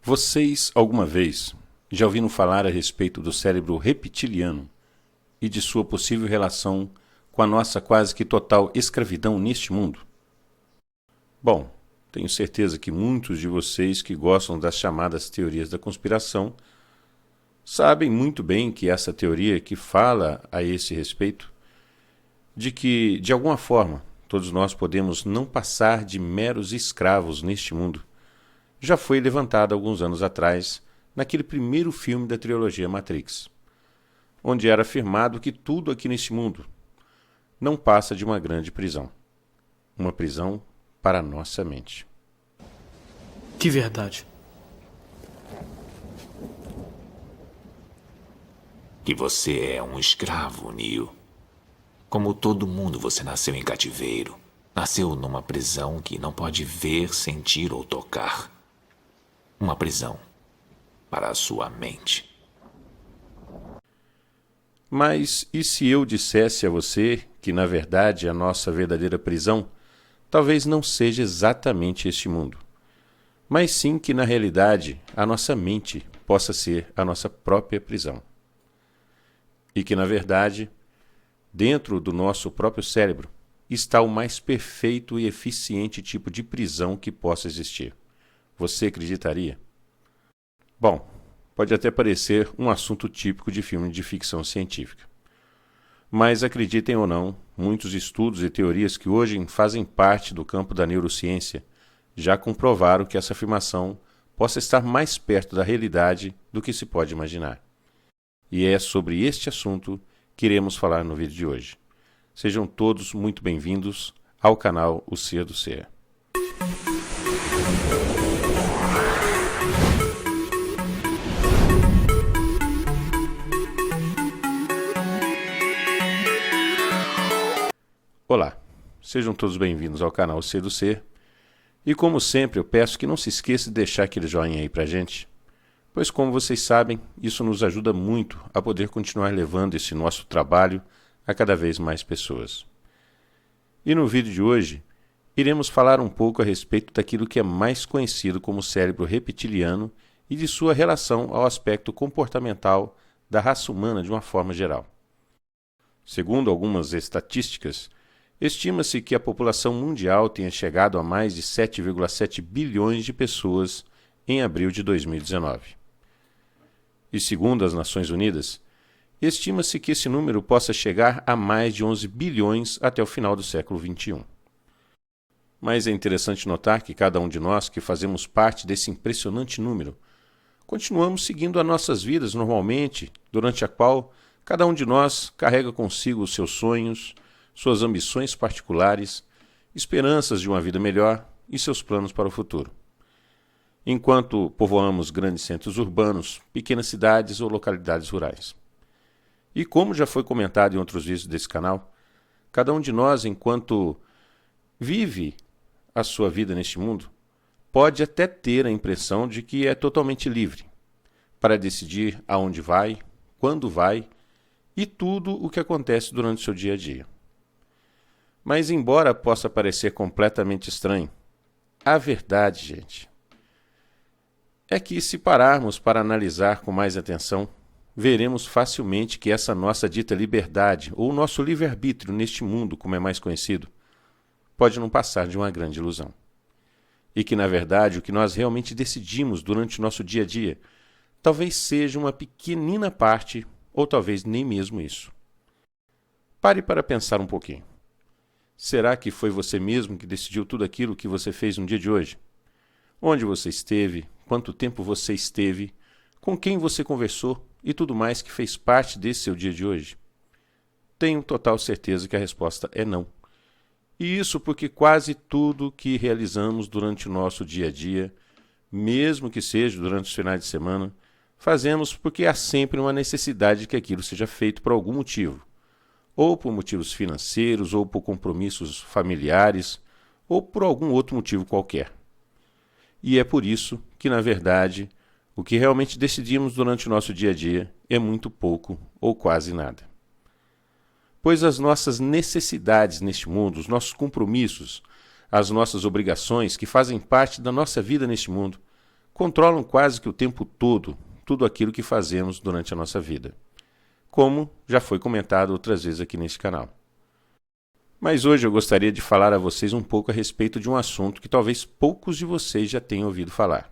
Vocês, alguma vez, já ouviram falar a respeito do cérebro reptiliano e de sua possível relação com a nossa quase que total escravidão neste mundo? Bom, tenho certeza que muitos de vocês que gostam das chamadas teorias da conspiração sabem muito bem que essa teoria que fala a esse respeito, de que, de alguma forma, todos nós podemos não passar de meros escravos neste mundo, já foi levantada alguns anos atrás, naquele primeiro filme da trilogia Matrix, onde era afirmado que tudo aqui neste mundo não passa de uma grande prisão. Uma prisão para a nossa mente. Que verdade. Que você é um escravo, Neo. Como todo mundo, você nasceu em cativeiro. Nasceu numa prisão que não pode ver, sentir ou tocar. Uma prisão para a sua mente. Mas e se eu dissesse a você que, na verdade, a nossa verdadeira prisão talvez não seja exatamente este mundo, mas sim que, na realidade, a nossa mente possa ser a nossa própria prisão? E que, na verdade, dentro do nosso próprio cérebro está o mais perfeito e eficiente tipo de prisão que possa existir. Você acreditaria? Bom, pode até parecer um assunto típico de filme de ficção científica. Mas acreditem ou não, muitos estudos e teorias que hoje fazem parte do campo da neurociência já comprovaram que essa afirmação possa estar mais perto da realidade do que se pode imaginar. E é sobre este assunto que iremos falar no vídeo de hoje. Sejam todos muito bem-vindos ao canal O Ser do Ser. Olá, sejam todos bem-vindos ao canal O Ser do Ser. E como sempre, eu peço que não se esqueça de deixar aquele joinha aí pra gente, pois como vocês sabem, isso nos ajuda muito a poder continuar levando esse nosso trabalho a cada vez mais pessoas. E no vídeo de hoje, iremos falar um pouco a respeito daquilo que é mais conhecido como cérebro reptiliano e de sua relação ao aspecto comportamental da raça humana de uma forma geral. Segundo algumas estatísticas, estima-se que a população mundial tenha chegado a mais de 7,7 bilhões de pessoas em abril de 2019. E segundo as Nações Unidas, estima-se que esse número possa chegar a mais de 11 bilhões até o final do século XXI. Mas é interessante notar que cada um de nós que fazemos parte desse impressionante número, continuamos seguindo as nossas vidas normalmente, durante a qual cada um de nós carrega consigo os seus sonhos, suas ambições particulares, esperanças de uma vida melhor e seus planos para o futuro. Enquanto povoamos grandes centros urbanos, pequenas cidades ou localidades rurais. E como já foi comentado em outros vídeos desse canal, cada um de nós, enquanto vive a sua vida neste mundo, pode até ter a impressão de que é totalmente livre para decidir aonde vai, quando vai e tudo o que acontece durante o seu dia a dia. Mas embora possa parecer completamente estranho, a verdade, gente, é que se pararmos para analisar com mais atenção, veremos facilmente que essa nossa dita liberdade, ou nosso livre-arbítrio neste mundo, como é mais conhecido, pode não passar de uma grande ilusão. E que, na verdade, o que nós realmente decidimos durante o nosso dia a dia, talvez seja uma pequenina parte, ou talvez nem mesmo isso. Pare para pensar um pouquinho. Será que foi você mesmo que decidiu tudo aquilo que você fez no dia de hoje? Onde você esteve, quanto tempo você esteve, com quem você conversou e tudo mais que fez parte desse seu dia de hoje? Tenho total certeza que a resposta é não. E isso porque quase tudo que realizamos durante o nosso dia a dia, mesmo que seja durante os finais de semana, fazemos porque há sempre uma necessidade de que aquilo seja feito por algum motivo. Ou por motivos financeiros, ou por compromissos familiares, ou por algum outro motivo qualquer. E é por isso que, na verdade, o que realmente decidimos durante o nosso dia a dia é muito pouco ou quase nada. Pois as nossas necessidades neste mundo, os nossos compromissos, as nossas obrigações que fazem parte da nossa vida neste mundo, controlam quase que o tempo todo tudo aquilo que fazemos durante a nossa vida, como já foi comentado outras vezes aqui neste canal. Mas hoje eu gostaria de falar a vocês um pouco a respeito de um assunto que talvez poucos de vocês já tenham ouvido falar,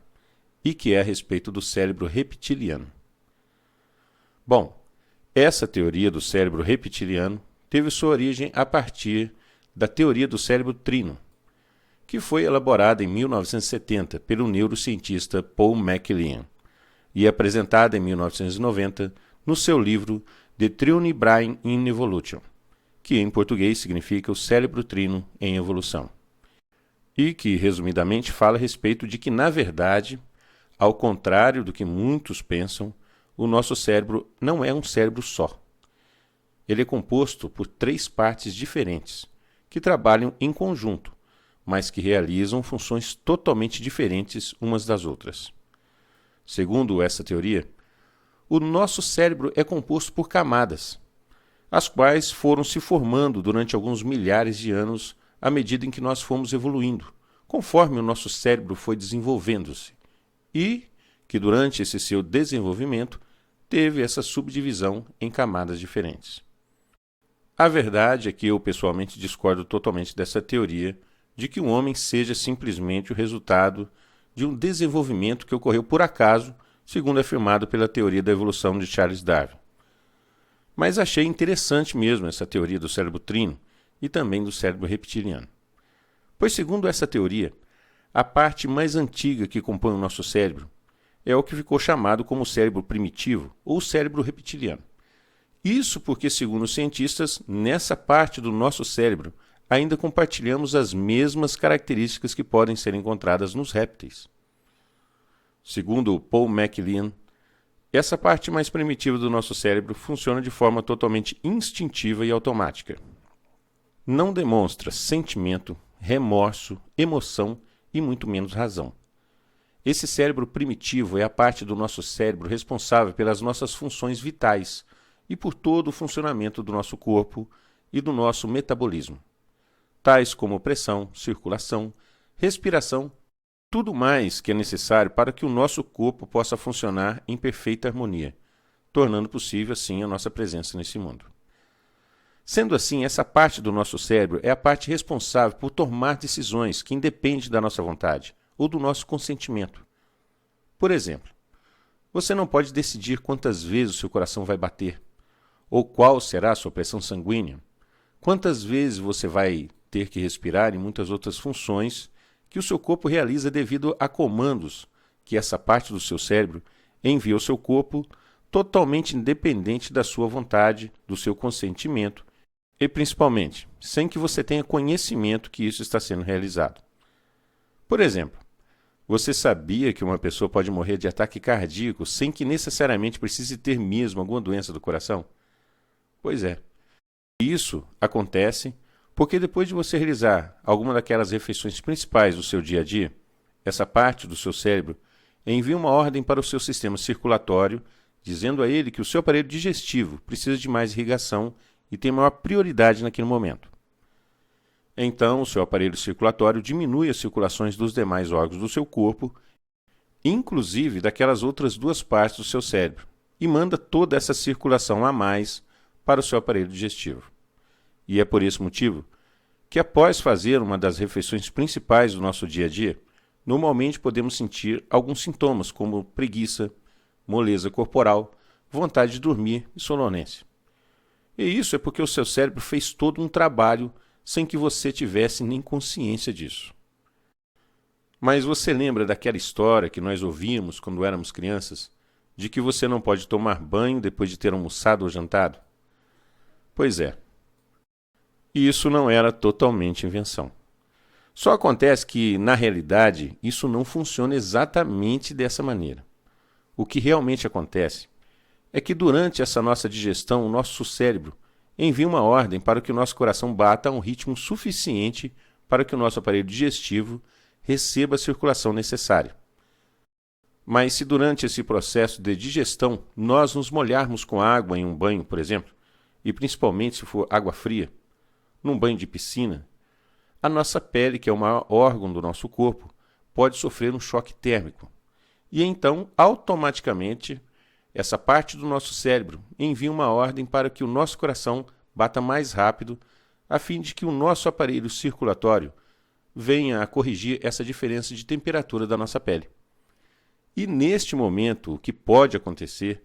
e que é a respeito do cérebro reptiliano. Bom, essa teoria do cérebro reptiliano teve sua origem a partir da teoria do cérebro trino, que foi elaborada em 1970 pelo neurocientista Paul MacLean e apresentada em 1990 no seu livro The Trine Brain in Evolution, que em português significa o cérebro trino em evolução, e que, resumidamente, fala a respeito de que, na verdade, ao contrário do que muitos pensam, o nosso cérebro não é um cérebro só. Ele é composto por 3 partes diferentes, que trabalham em conjunto, mas que realizam funções totalmente diferentes umas das outras. Segundo essa teoria, o nosso cérebro é composto por camadas, as quais foram se formando durante alguns milhares de anos à medida em que nós fomos evoluindo, conforme o nosso cérebro foi desenvolvendo-se, e que durante esse seu desenvolvimento teve essa subdivisão em camadas diferentes. A verdade é que eu pessoalmente discordo totalmente dessa teoria de que o homem seja simplesmente o resultado de um desenvolvimento que ocorreu por acaso, segundo afirmado pela teoria da evolução de Charles Darwin. Mas achei interessante mesmo essa teoria do cérebro trino e também do cérebro reptiliano. Pois, segundo essa teoria, a parte mais antiga que compõe o nosso cérebro é o que ficou chamado como cérebro primitivo ou cérebro reptiliano. Isso porque, segundo os cientistas, nessa parte do nosso cérebro ainda compartilhamos as mesmas características que podem ser encontradas nos répteis. Segundo Paul MacLean, essa parte mais primitiva do nosso cérebro funciona de forma totalmente instintiva e automática. Não demonstra sentimento, remorso, emoção e muito menos razão. Esse cérebro primitivo é a parte do nosso cérebro responsável pelas nossas funções vitais e por todo o funcionamento do nosso corpo e do nosso metabolismo, tais como pressão, circulação, respiração, tudo mais que é necessário para que o nosso corpo possa funcionar em perfeita harmonia, tornando possível, assim, a nossa presença nesse mundo. Sendo assim, essa parte do nosso cérebro é a parte responsável por tomar decisões que independem da nossa vontade ou do nosso consentimento. Por exemplo, você não pode decidir quantas vezes o seu coração vai bater, ou qual será a sua pressão sanguínea, quantas vezes você vai ter que respirar e muitas outras funções que o seu corpo realiza devido a comandos que essa parte do seu cérebro envia ao seu corpo totalmente independente da sua vontade, do seu consentimento e, principalmente, sem que você tenha conhecimento que isso está sendo realizado. Por exemplo, você sabia que uma pessoa pode morrer de ataque cardíaco sem que necessariamente precise ter mesmo alguma doença do coração? Pois é. Isso acontece porque depois de você realizar alguma daquelas refeições principais do seu dia a dia, essa parte do seu cérebro envia uma ordem para o seu sistema circulatório, dizendo a ele que o seu aparelho digestivo precisa de mais irrigação e tem maior prioridade naquele momento. Então, o seu aparelho circulatório diminui as circulações dos demais órgãos do seu corpo, inclusive daquelas outras 2 partes do seu cérebro, e manda toda essa circulação a mais para o seu aparelho digestivo. E é por esse motivo que, após fazer uma das refeições principais do nosso dia a dia, normalmente podemos sentir alguns sintomas como preguiça, moleza corporal, vontade de dormir e sonolência. E isso é porque o seu cérebro fez todo um trabalho sem que você tivesse nem consciência disso. Mas você lembra daquela história que nós ouvimos quando éramos crianças, de que você não pode tomar banho depois de ter almoçado ou jantado? Pois é. Isso não era totalmente invenção. Só acontece que, na realidade, isso não funciona exatamente dessa maneira. O que realmente acontece é que durante essa nossa digestão, o nosso cérebro envia uma ordem para que o nosso coração bata a um ritmo suficiente para que o nosso aparelho digestivo receba a circulação necessária. Mas se durante esse processo de digestão nós nos molharmos com água em um banho, por exemplo, e principalmente se for água fria, num banho de piscina, a nossa pele, que é o maior órgão do nosso corpo, pode sofrer um choque térmico. E então, automaticamente, essa parte do nosso cérebro envia uma ordem para que o nosso coração bata mais rápido, a fim de que o nosso aparelho circulatório venha a corrigir essa diferença de temperatura da nossa pele. E neste momento, o que pode acontecer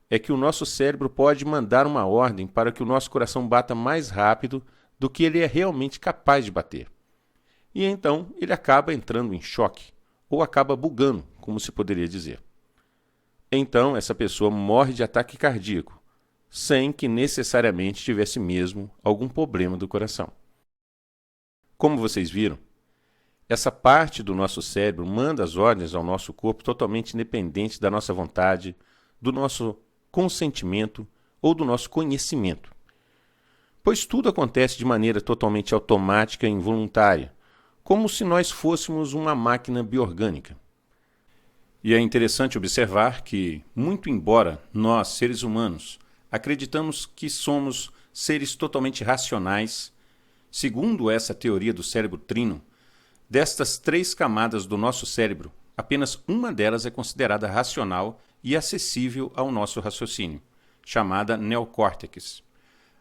é que o nosso cérebro pode mandar uma ordem para que o nosso coração bata mais rápido do que ele é realmente capaz de bater. E então ele acaba entrando em choque, ou acaba bugando, como se poderia dizer. Então essa pessoa morre de ataque cardíaco, sem que necessariamente tivesse mesmo algum problema do coração. Como vocês viram, essa parte do nosso cérebro manda as ordens ao nosso corpo totalmente independente da nossa vontade, do nosso consentimento ou do nosso conhecimento. Pois tudo acontece de maneira totalmente automática e involuntária, como se nós fôssemos uma máquina biorgânica. E é interessante observar que, muito embora nós, seres humanos, acreditamos que somos seres totalmente racionais, segundo essa teoria do cérebro trino, destas 3 camadas do nosso cérebro, apenas uma delas é considerada racional e acessível ao nosso raciocínio, chamada neocórtex.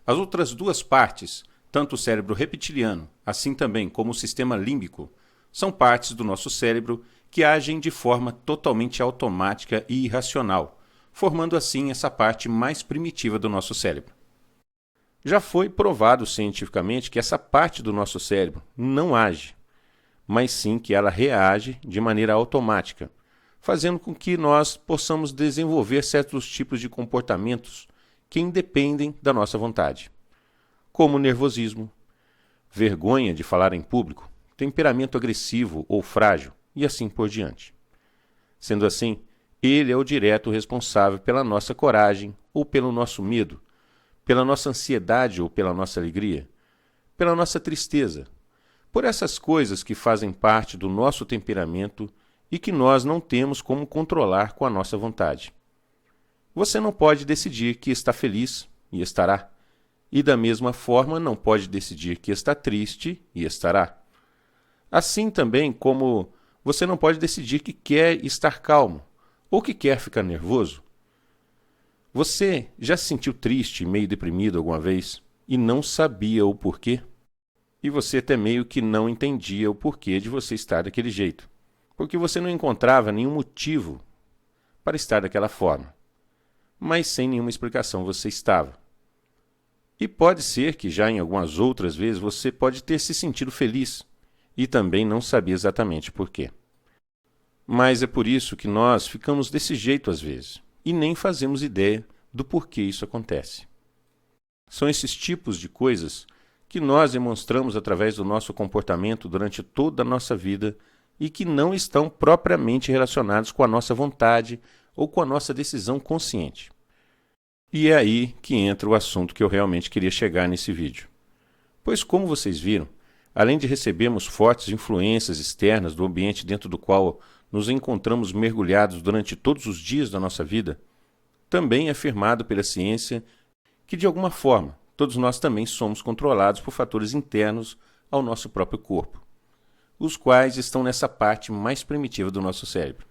As outras 2 partes, tanto o cérebro reptiliano, assim também como o sistema límbico, são partes do nosso cérebro que agem de forma totalmente automática e irracional, formando assim essa parte mais primitiva do nosso cérebro. Já foi provado cientificamente que essa parte do nosso cérebro não age, mas sim que ela reage de maneira automática, fazendo com que nós possamos desenvolver certos tipos de comportamentos que independem da nossa vontade, como nervosismo, vergonha de falar em público, temperamento agressivo ou frágil, e assim por diante. Sendo assim, ele é o direto responsável pela nossa coragem ou pelo nosso medo, pela nossa ansiedade ou pela nossa alegria, pela nossa tristeza, por essas coisas que fazem parte do nosso temperamento e que nós não temos como controlar com a nossa vontade. Você não pode decidir que está feliz e estará, e da mesma forma não pode decidir que está triste e estará. Assim também como você não pode decidir que quer estar calmo ou que quer ficar nervoso. Você já se sentiu triste e meio deprimido alguma vez e não sabia o porquê? E você até meio que não entendia o porquê de você estar daquele jeito, porque você não encontrava nenhum motivo para estar daquela forma, mas sem nenhuma explicação você estava. E pode ser que já em algumas outras vezes você pode ter se sentido feliz e também não sabia exatamente porquê. Mas é por isso que nós ficamos desse jeito às vezes e nem fazemos ideia do porquê isso acontece. São esses tipos de coisas que nós demonstramos através do nosso comportamento durante toda a nossa vida e que não estão propriamente relacionados com a nossa vontade ou com a nossa decisão consciente. E é aí que entra o assunto que eu realmente queria chegar nesse vídeo. Pois como vocês viram, além de recebermos fortes influências externas do ambiente dentro do qual nos encontramos mergulhados durante todos os dias da nossa vida, também é afirmado pela ciência que, de alguma forma, todos nós também somos controlados por fatores internos ao nosso próprio corpo, os quais estão nessa parte mais primitiva do nosso cérebro,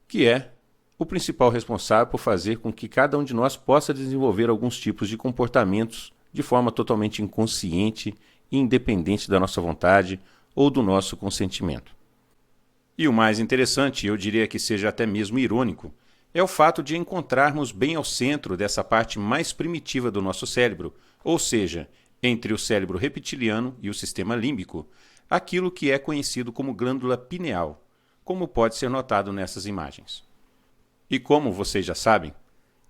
que é o principal responsável por fazer com que cada um de nós possa desenvolver alguns tipos de comportamentos de forma totalmente inconsciente e independente da nossa vontade ou do nosso consentimento. E o mais interessante, eu diria que seja até mesmo irônico, é o fato de encontrarmos bem ao centro dessa parte mais primitiva do nosso cérebro, ou seja, entre o cérebro reptiliano e o sistema límbico, aquilo que é conhecido como glândula pineal, como pode ser notado nessas imagens. E como vocês já sabem,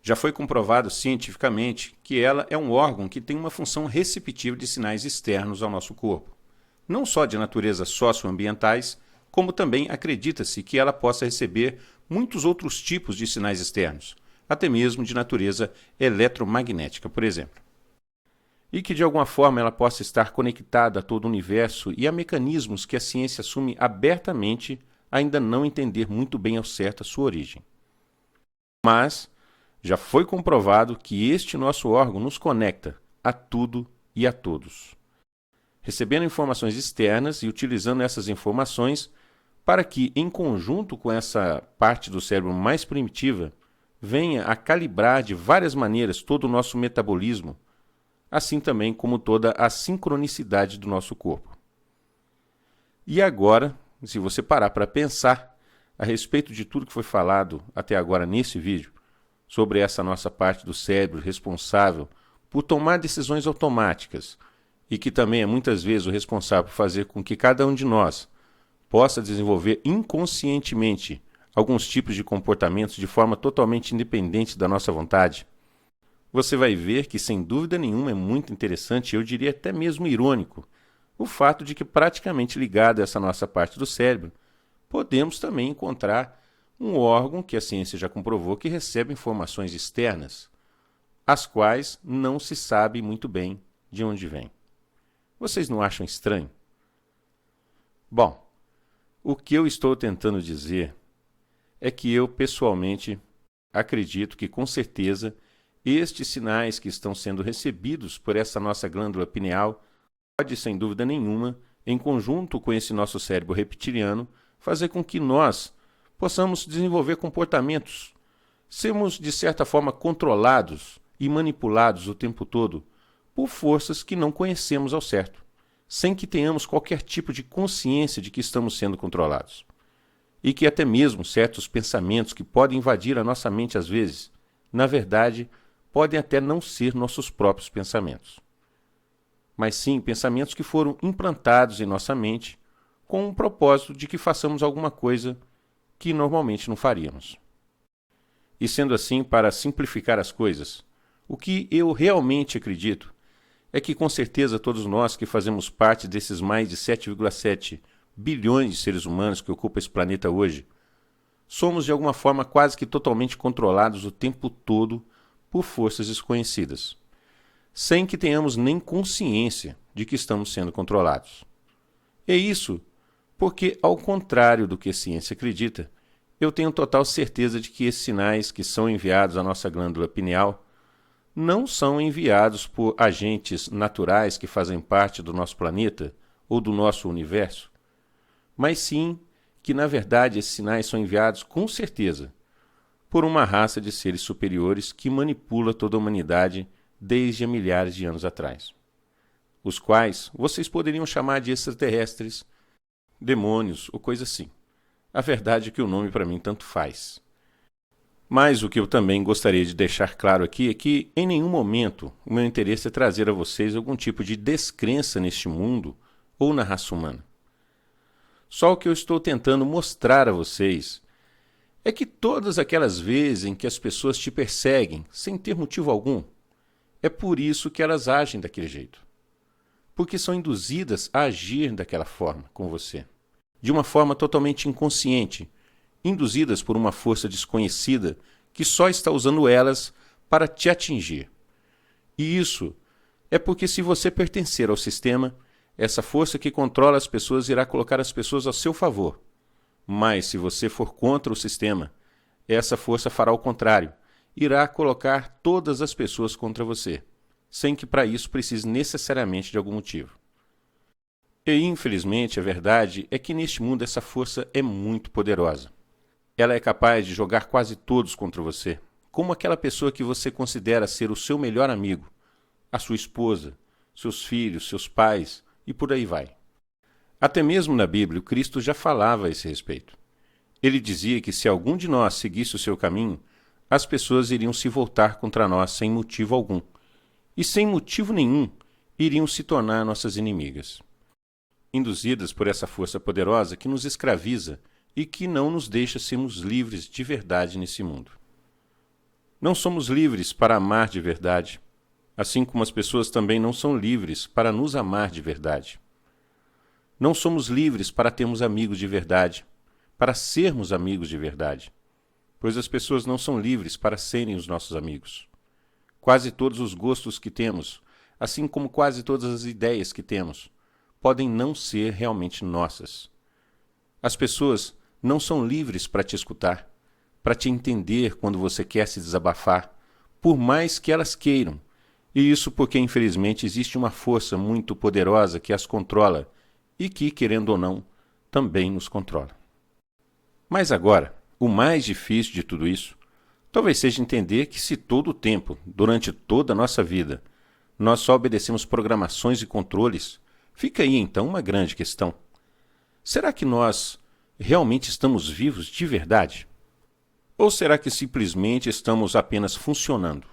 já foi comprovado cientificamente que ela é um órgão que tem uma função receptiva de sinais externos ao nosso corpo, não só de natureza socioambientais, como também acredita-se que ela possa receber muitos outros tipos de sinais externos, até mesmo de natureza eletromagnética, por exemplo. E que de alguma forma ela possa estar conectada a todo o universo e a mecanismos que a ciência assume abertamente ainda não entender muito bem ao certo a sua origem. Mas já foi comprovado que este nosso órgão nos conecta a tudo e a todos. Recebendo informações externas e utilizando essas informações para que, em conjunto com essa parte do cérebro mais primitiva, venha a calibrar de várias maneiras todo o nosso metabolismo, assim também como toda a sincronicidade do nosso corpo. E agora, se você parar para pensar a respeito de tudo que foi falado até agora nesse vídeo, sobre essa nossa parte do cérebro responsável por tomar decisões automáticas e que também é muitas vezes o responsável por fazer com que cada um de nós possa desenvolver inconscientemente alguns tipos de comportamentos de forma totalmente independente da nossa vontade, você vai ver que, sem dúvida nenhuma, é muito interessante, eu diria até mesmo irônico, o fato de que, praticamente ligado a essa nossa parte do cérebro, podemos também encontrar um órgão que a ciência já comprovou que recebe informações externas, as quais não se sabe muito bem de onde vêm. Vocês não acham estranho? Bom, o que eu estou tentando dizer é que eu, pessoalmente, acredito que, com certeza, estes sinais que estão sendo recebidos por essa nossa glândula pineal pode, sem dúvida nenhuma, em conjunto com esse nosso cérebro reptiliano, fazer com que nós possamos desenvolver comportamentos, sermos, de certa forma, controlados e manipulados o tempo todo por forças que não conhecemos ao certo, sem que tenhamos qualquer tipo de consciência de que estamos sendo controlados. E que até mesmo certos pensamentos que podem invadir a nossa mente às vezes, na verdade, podem até não ser nossos próprios pensamentos, mas sim pensamentos que foram implantados em nossa mente com o propósito de que façamos alguma coisa que normalmente não faríamos. E sendo assim, para simplificar as coisas, o que eu realmente acredito é que com certeza todos nós que fazemos parte desses mais de 7,7 bilhões de seres humanos que ocupam esse planeta hoje, somos de alguma forma quase que totalmente controlados o tempo todo por forças desconhecidas, sem que tenhamos nem consciência de que estamos sendo controlados. E isso porque, ao contrário do que a ciência acredita, eu tenho total certeza de que esses sinais que são enviados à nossa glândula pineal não são enviados por agentes naturais que fazem parte do nosso planeta ou do nosso universo, mas sim que, na verdade, esses sinais são enviados com certeza por uma raça de seres superiores que manipula toda a humanidade desde há milhares de anos atrás, os quais vocês poderiam chamar de extraterrestres, demônios ou coisa assim. A verdade é que o nome para mim tanto faz. Mas o que eu também gostaria de deixar claro aqui é que em nenhum momento o meu interesse é trazer a vocês algum tipo de descrença neste mundo ou na raça humana. Só o que eu estou tentando mostrar a vocês é que todas aquelas vezes em que as pessoas te perseguem sem ter motivo algum, é por isso que elas agem daquele jeito. Porque são induzidas a agir daquela forma com você, de uma forma totalmente inconsciente, induzidas por uma força desconhecida que só está usando elas para te atingir. E isso é porque, se você pertencer ao sistema, essa força que controla as pessoas irá colocar as pessoas a seu favor. Mas, se você for contra o sistema, essa força fará o contrário, irá colocar todas as pessoas contra você, sem que para isso precise necessariamente de algum motivo. E, infelizmente, a verdade é que neste mundo essa força é muito poderosa. Ela é capaz de jogar quase todos contra você, como aquela pessoa que você considera ser o seu melhor amigo, a sua esposa, seus filhos, seus pais e por aí vai. Até mesmo na Bíblia, o Cristo já falava a esse respeito. Ele dizia que se algum de nós seguisse o seu caminho, as pessoas iriam se voltar contra nós sem motivo algum, e sem motivo nenhum iriam se tornar nossas inimigas, induzidas por essa força poderosa que nos escraviza e que não nos deixa sermos livres de verdade nesse mundo. Não somos livres para amar de verdade, assim como as pessoas também não são livres para nos amar de verdade. Não somos livres para termos amigos de verdade, para sermos amigos de verdade, pois as pessoas não são livres para serem os nossos amigos. Quase todos os gostos que temos, assim como quase todas as ideias que temos, podem não ser realmente nossas. As pessoas não são livres para te escutar, para te entender quando você quer se desabafar, por mais que elas queiram, e isso porque, infelizmente, existe uma força muito poderosa que as controla e que, querendo ou não, também nos controla. Mas agora, o mais difícil de tudo isso, talvez seja entender que se todo o tempo, durante toda a nossa vida, nós só obedecemos programações e controles, fica aí então uma grande questão. Será que nós realmente estamos vivos de verdade? Ou será que simplesmente estamos apenas funcionando,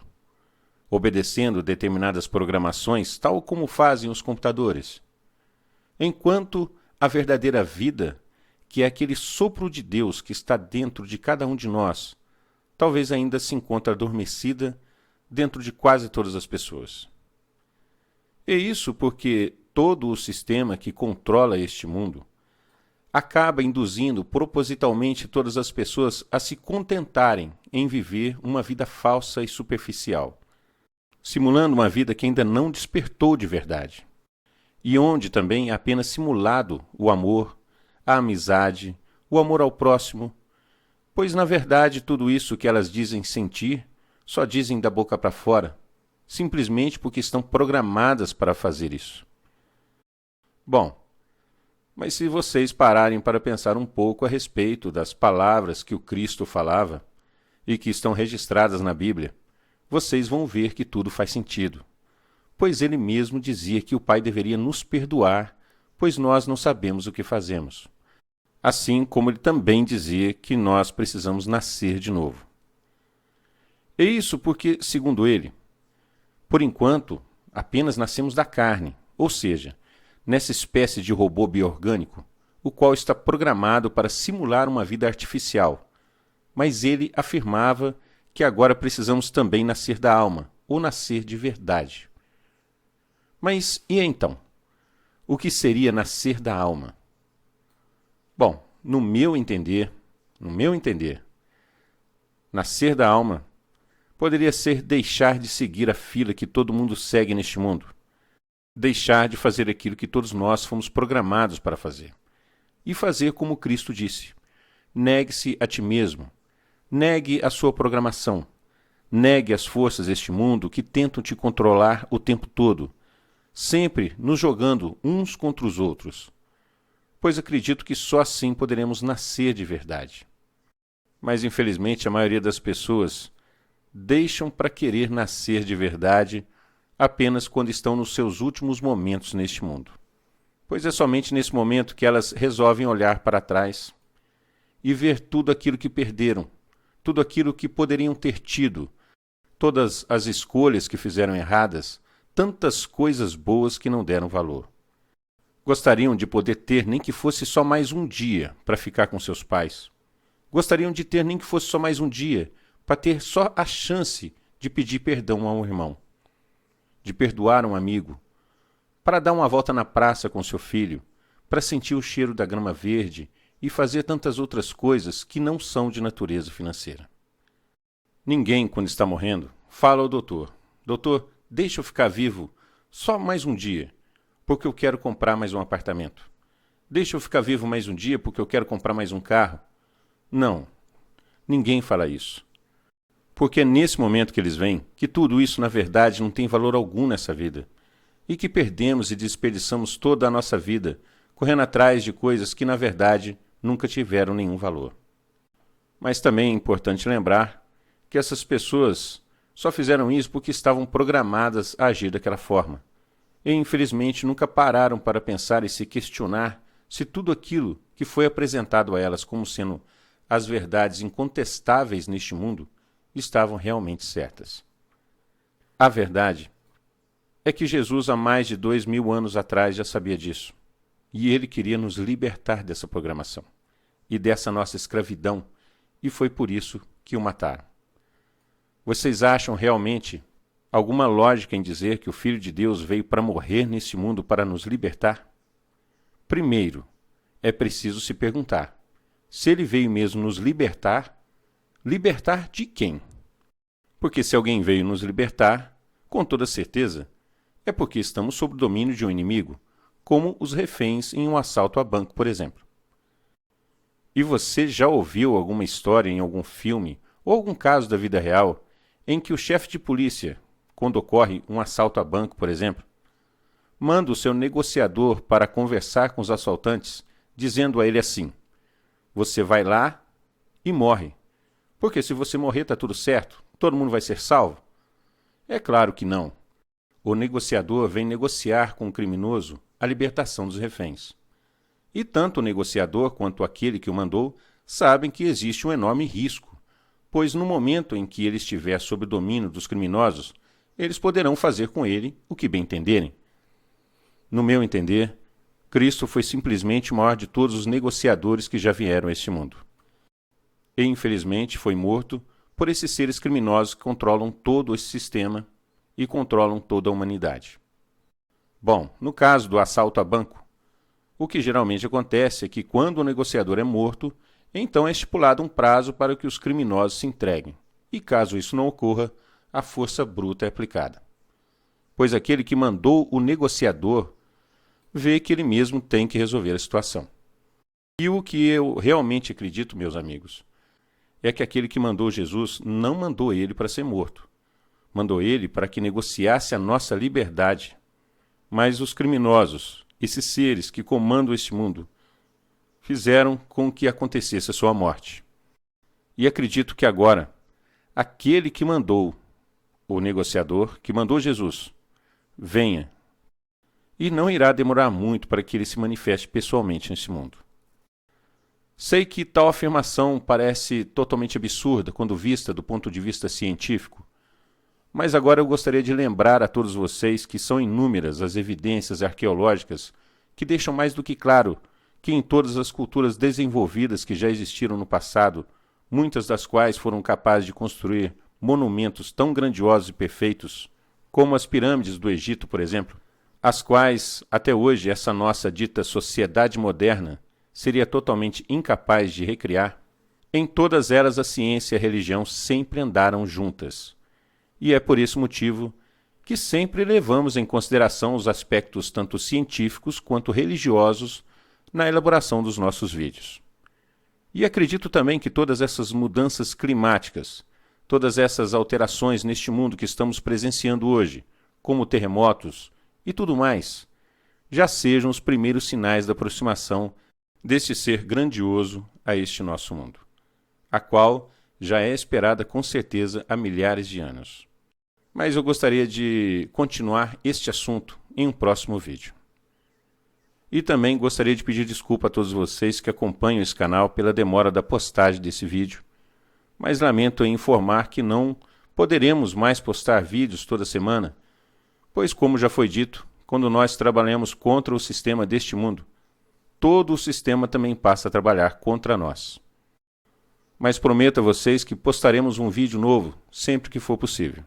obedecendo determinadas programações, tal como fazem os computadores? Enquanto a verdadeira vida, que é aquele sopro de Deus que está dentro de cada um de nós, talvez ainda se encontre adormecida dentro de quase todas as pessoas. E isso porque todo o sistema que controla este mundo acaba induzindo propositalmente todas as pessoas a se contentarem em viver uma vida falsa e superficial, simulando uma vida que ainda não despertou de verdade, e onde também é apenas simulado o amor, a amizade, o amor ao próximo, pois na verdade tudo isso que elas dizem sentir, só dizem da boca para fora, simplesmente porque estão programadas para fazer isso. Bom, mas se vocês pararem para pensar um pouco a respeito das palavras que o Cristo falava e que estão registradas na Bíblia, vocês vão ver que tudo faz sentido, pois ele mesmo dizia que o Pai deveria nos perdoar, pois nós não sabemos o que fazemos. Assim como ele também dizia que nós precisamos nascer de novo. E isso porque, segundo ele, por enquanto, apenas nascemos da carne, ou seja, nessa espécie de robô bioorgânico, o qual está programado para simular uma vida artificial. Mas ele afirmava que agora precisamos também nascer da alma, ou nascer de verdade. Mas e então? O que seria nascer da alma? Bom, no meu entender, nascer da alma poderia ser deixar de seguir a fila que todo mundo segue neste mundo. Deixar de fazer aquilo que todos nós fomos programados para fazer. E fazer como Cristo disse. Negue-se a ti mesmo. Negue a sua programação. Negue as forças deste mundo que tentam te controlar o tempo todo, sempre nos jogando uns contra os outros. Pois acredito que só assim poderemos nascer de verdade. Mas infelizmente a maioria das pessoas deixam para querer nascer de verdade apenas quando estão nos seus últimos momentos neste mundo. Pois é somente nesse momento que elas resolvem olhar para trás e ver tudo aquilo que perderam, tudo aquilo que poderiam ter tido, todas as escolhas que fizeram erradas, tantas coisas boas que não deram valor. Gostariam de poder ter nem que fosse só mais um dia para ficar com seus pais. Gostariam de ter nem que fosse só mais um dia para ter só a chance de pedir perdão a um irmão, de perdoar um amigo, para dar uma volta na praça com seu filho, para sentir o cheiro da grama verde e fazer tantas outras coisas que não são de natureza financeira. Ninguém, quando está morrendo, fala ao doutor: doutor, deixa eu ficar vivo só mais um dia, porque eu quero comprar mais um apartamento. Deixa eu ficar vivo mais um dia porque eu quero comprar mais um carro. Não, ninguém fala isso. Porque é nesse momento que eles veem que tudo isso, na verdade, não tem valor algum nessa vida. E que perdemos e desperdiçamos toda a nossa vida correndo atrás de coisas que, na verdade, nunca tiveram nenhum valor. Mas também é importante lembrar que essas pessoas só fizeram isso porque estavam programadas a agir daquela forma. E, infelizmente, nunca pararam para pensar e se questionar se tudo aquilo que foi apresentado a elas como sendo as verdades incontestáveis neste mundo estavam realmente certas. A verdade é que Jesus, há mais de 2000 anos atrás, já sabia disso. E ele queria nos libertar dessa programação e dessa nossa escravidão, e foi por isso que o mataram. Vocês acham realmente alguma lógica em dizer que o Filho de Deus veio para morrer nesse mundo para nos libertar? Primeiro, é preciso se perguntar: se ele veio mesmo nos libertar, libertar de quem? Porque se alguém veio nos libertar, com toda certeza, é porque estamos sob o domínio de um inimigo, como os reféns em um assalto a banco, por exemplo. E você já ouviu alguma história em algum filme ou algum caso da vida real em que o chefe de polícia, quando ocorre um assalto a banco, por exemplo, manda o seu negociador para conversar com os assaltantes, dizendo a ele assim: você vai lá e morre. Porque se você morrer está tudo certo, todo mundo vai ser salvo? É claro que não. O negociador vem negociar com o criminoso a libertação dos reféns. E tanto o negociador quanto aquele que o mandou sabem que existe um enorme risco, pois no momento em que ele estiver sob o domínio dos criminosos, eles poderão fazer com ele o que bem entenderem. No meu entender, Cristo foi simplesmente o maior de todos os negociadores que já vieram a este mundo. E infelizmente foi morto por esses seres criminosos que controlam todo esse sistema e controlam toda a humanidade. Bom, no caso do assalto a banco, o que geralmente acontece é que quando o negociador é morto, então é estipulado um prazo para que os criminosos se entreguem, e caso isso não ocorra, a força bruta é aplicada. Pois aquele que mandou o negociador vê que ele mesmo tem que resolver a situação. E o que eu realmente acredito, meus amigos, é que aquele que mandou Jesus não mandou ele para ser morto. Mandou ele para que negociasse a nossa liberdade. Mas os criminosos, esses seres que comandam este mundo, fizeram com que acontecesse a sua morte. E acredito que agora, aquele que mandou o negociador, que mandou Jesus, venha. E não irá demorar muito para que ele se manifeste pessoalmente nesse mundo. Sei que tal afirmação parece totalmente absurda quando vista do ponto de vista científico, mas agora eu gostaria de lembrar a todos vocês que são inúmeras as evidências arqueológicas que deixam mais do que claro que em todas as culturas desenvolvidas que já existiram no passado, muitas das quais foram capazes de construir monumentos tão grandiosos e perfeitos, como as pirâmides do Egito, por exemplo, as quais, até hoje, essa nossa dita sociedade moderna seria totalmente incapaz de recriar, em todas elas a ciência e a religião sempre andaram juntas. E é por esse motivo que sempre levamos em consideração os aspectos tanto científicos quanto religiosos na elaboração dos nossos vídeos. E acredito também que todas essas mudanças climáticas, todas essas alterações neste mundo que estamos presenciando hoje, como terremotos e tudo mais, já sejam os primeiros sinais da aproximação deste ser grandioso a este nosso mundo, a qual já é esperada com certeza há milhares de anos. Mas eu gostaria de continuar este assunto em um próximo vídeo. E também gostaria de pedir desculpa a todos vocês que acompanham esse canal pela demora da postagem desse vídeo, mas lamento em informar que não poderemos mais postar vídeos toda semana, pois, como já foi dito, quando nós trabalhamos contra o sistema deste mundo, todo o sistema também passa a trabalhar contra nós. Mas prometo a vocês que postaremos um vídeo novo sempre que for possível.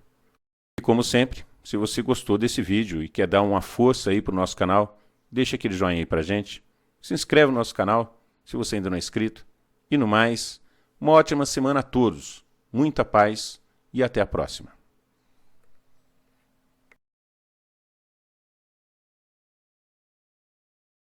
E como sempre, se você gostou desse vídeo e quer dar uma força aí para o nosso canal, deixa aquele joinha aí pra gente, se inscreve no nosso canal se você ainda não é inscrito. E no mais, uma ótima semana a todos, muita paz e até a próxima.